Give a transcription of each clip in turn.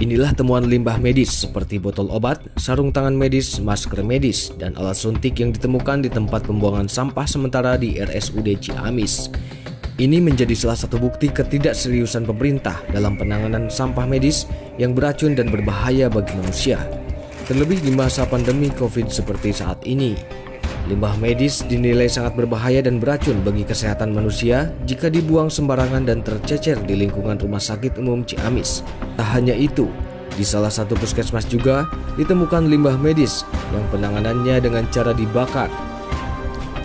Inilah temuan limbah medis seperti botol obat, sarung tangan medis, masker medis, dan alat suntik yang ditemukan di tempat pembuangan sampah sementara di RSUD Ciamis. Ini menjadi salah satu bukti ketidakseriusan pemerintah dalam penanganan sampah medis yang beracun dan berbahaya bagi manusia. Terlebih di masa pandemi COVID seperti saat ini. Limbah medis dinilai sangat berbahaya dan beracun bagi kesehatan manusia jika dibuang sembarangan dan tercecer di lingkungan Rumah Sakit Umum Ciamis. Tak hanya itu, di salah satu puskesmas juga ditemukan limbah medis yang penanganannya dengan cara dibakar.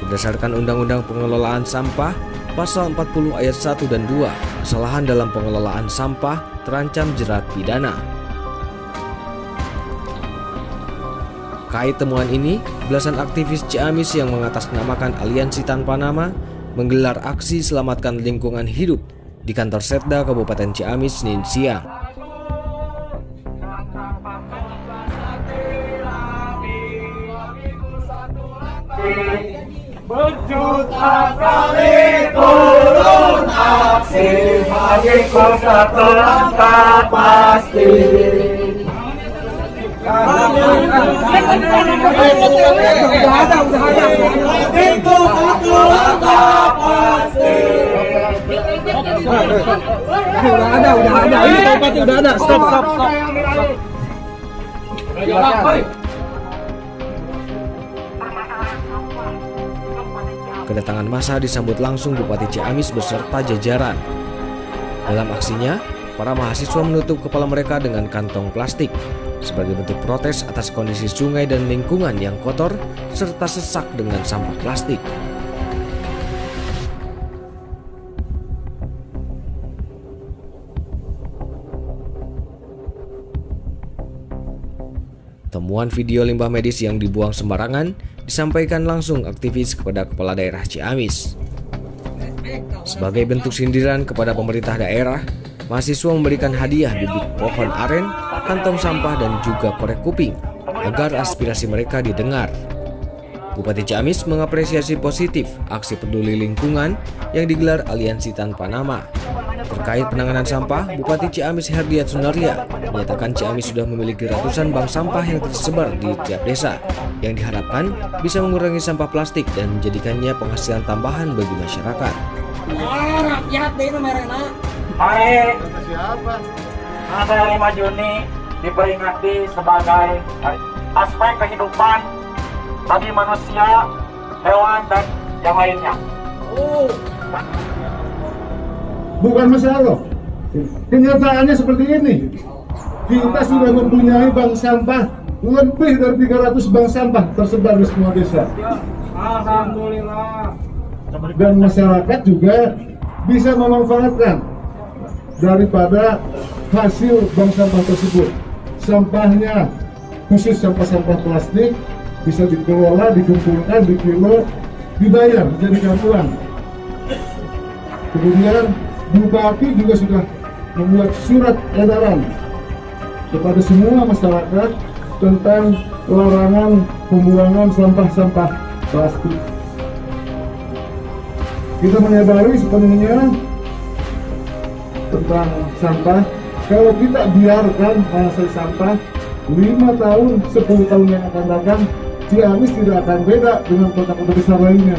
Berdasarkan Undang-Undang Pengelolaan Sampah, Pasal 40 ayat 1 dan 2, kesalahan dalam pengelolaan sampah terancam jerat pidana. Kait temuan ini, belasan aktivis Ciamis yang mengatasnamakan Aliansi Tanpa Nama menggelar aksi selamatkan lingkungan hidup di kantor Setda Kabupaten Ciamis Senin siang. Berjuta kali turun aksi, bagiku satu langkah pasti. Bagiku satu langkah pasti. Udah ada. Ini tempatnya udah ada. Stop. Kedatangan massa disambut langsung Bupati Ciamis beserta jajaran. Dalam aksinya, para mahasiswa menutup kepala mereka dengan kantong plastik sebagai bentuk protes atas kondisi sungai dan lingkungan yang kotor serta sesak dengan sampah plastik. Temuan video limbah medis yang dibuang sembarangan disampaikan langsung aktivis kepada Kepala Daerah Ciamis. Sebagai bentuk sindiran kepada pemerintah daerah, mahasiswa memberikan hadiah bibit pohon aren, kantong sampah, dan juga korek kuping agar aspirasi mereka didengar. Bupati Ciamis mengapresiasi positif aksi peduli lingkungan yang digelar Aliansi Tanpa Nama. Terkait penanganan sampah, Bupati Ciamis Herdiat Sunaria menyatakan Ciamis sudah memiliki ratusan bank sampah yang tersebar di tiap desa, yang diharapkan bisa mengurangi sampah plastik dan menjadikannya penghasilan tambahan bagi masyarakat. Rakyat deh mereka. Baik. Siapa? Tanggal 5 Juni diperingati sebagai aspek kehidupan bagi manusia, hewan, dan yang lainnya. Bukan masalah. Kenyataannya seperti ini. Kita sudah mempunyai bank sampah lebih dari 300 bank sampah tersebar di semua desa. Alhamdulillah. Dan masyarakat juga bisa memanfaatkan daripada hasil bank sampah tersebut. Sampahnya, khusus sampah-sampah plastik, bisa dikelola, dikumpulkan, dikilo, dibayar, dijadikan uang. Kemudian Bupati juga sudah membuat surat edaran kepada semua masyarakat tentang larangan pembuangan sampah-sampah plastik. Kita menyadari sepenuhnya tentang sampah. Kalau kita biarkan hasil sampah 5 tahun, 10 tahun yang akan datang, Ciamis tidak akan beda dengan kota-kota besar lainnya.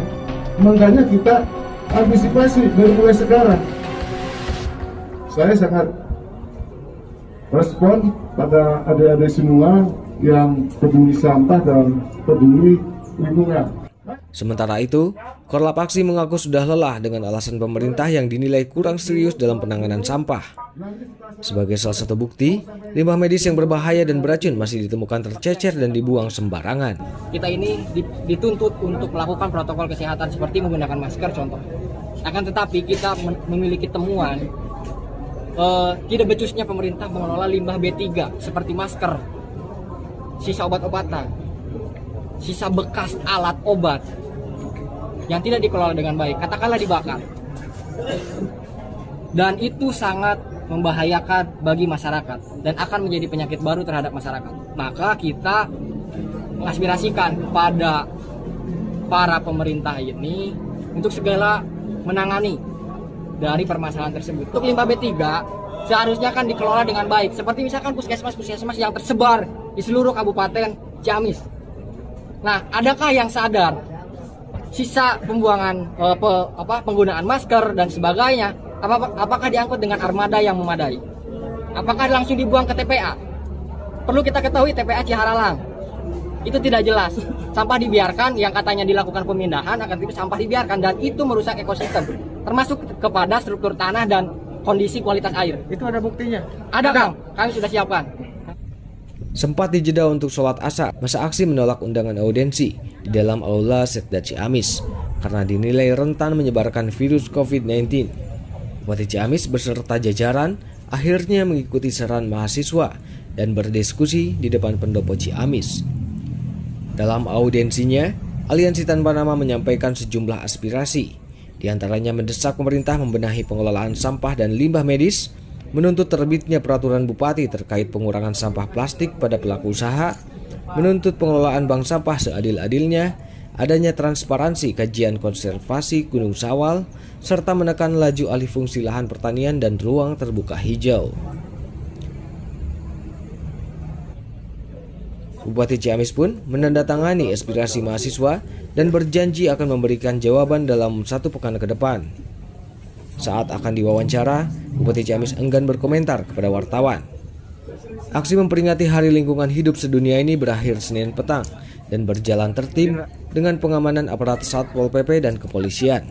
Makanya kita antisipasi dari mulai sekarang. Saya sangat respon pada adik-adik semua yang peduli sampah dan peduli lingkungan. Sementara itu, Korlap Aksi mengaku sudah lelah dengan alasan pemerintah yang dinilai kurang serius dalam penanganan sampah. Sebagai salah satu bukti, limbah medis yang berbahaya dan beracun masih ditemukan tercecer dan dibuang sembarangan. Kita ini dituntut untuk melakukan protokol kesehatan seperti menggunakan masker contoh. Akan tetapi kita memiliki temuan tidak becusnya pemerintah mengelola limbah B3 seperti masker, sisa obat-obatan, sisa bekas alat obat yang tidak dikelola dengan baik, katakanlah dibakar. Dan itu sangat membahayakan bagi masyarakat dan akan menjadi penyakit baru terhadap masyarakat. Maka kita mengaspirasikan kepada para pemerintah ini untuk segala menangani dari permasalahan tersebut. Untuk limbah B3 seharusnya kan dikelola dengan baik. Seperti misalkan puskesmas-puskesmas yang tersebar di seluruh Kabupaten Ciamis. Nah, adakah yang sadar sisa pembuangan penggunaan masker dan sebagainya? Apakah diangkut dengan armada yang memadai? Apakah langsung dibuang ke TPA? Perlu kita ketahui TPA Ciharalang itu tidak jelas. Sampah dibiarkan, yang katanya dilakukan pemindahan, akan tetapi sampah dibiarkan, dan itu merusak ekosistem, termasuk kepada struktur tanah dan kondisi kualitas air. Itu ada buktinya? Ada, Kang. Kami sudah siapkan. Sempat dijeda untuk sholat asar, masa aksi menolak undangan audiensi di dalam aula Setda Ciamis karena dinilai rentan menyebarkan virus COVID-19. Bupati Ciamis beserta jajaran akhirnya mengikuti saran mahasiswa dan berdiskusi di depan pendopo Ciamis. Dalam audiensinya, Aliansi Tanpa Nama menyampaikan sejumlah aspirasi, diantaranya mendesak pemerintah membenahi pengelolaan sampah dan limbah medis, menuntut terbitnya peraturan bupati terkait pengurangan sampah plastik pada pelaku usaha, menuntut pengelolaan bank sampah seadil-adilnya, adanya transparansi kajian konservasi Gunung Sawal, serta menekan laju alih fungsi lahan pertanian dan ruang terbuka hijau. Bupati Ciamis pun menandatangani aspirasi mahasiswa dan berjanji akan memberikan jawaban dalam 1 pekan ke depan. Saat akan diwawancara, Bupati Ciamis enggan berkomentar kepada wartawan. Aksi memperingati Hari Lingkungan Hidup Sedunia ini berakhir Senin petang dan berjalan tertib dengan pengamanan aparat Satpol PP dan kepolisian.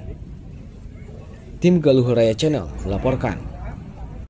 Tim Galuh Raya Channel melaporkan.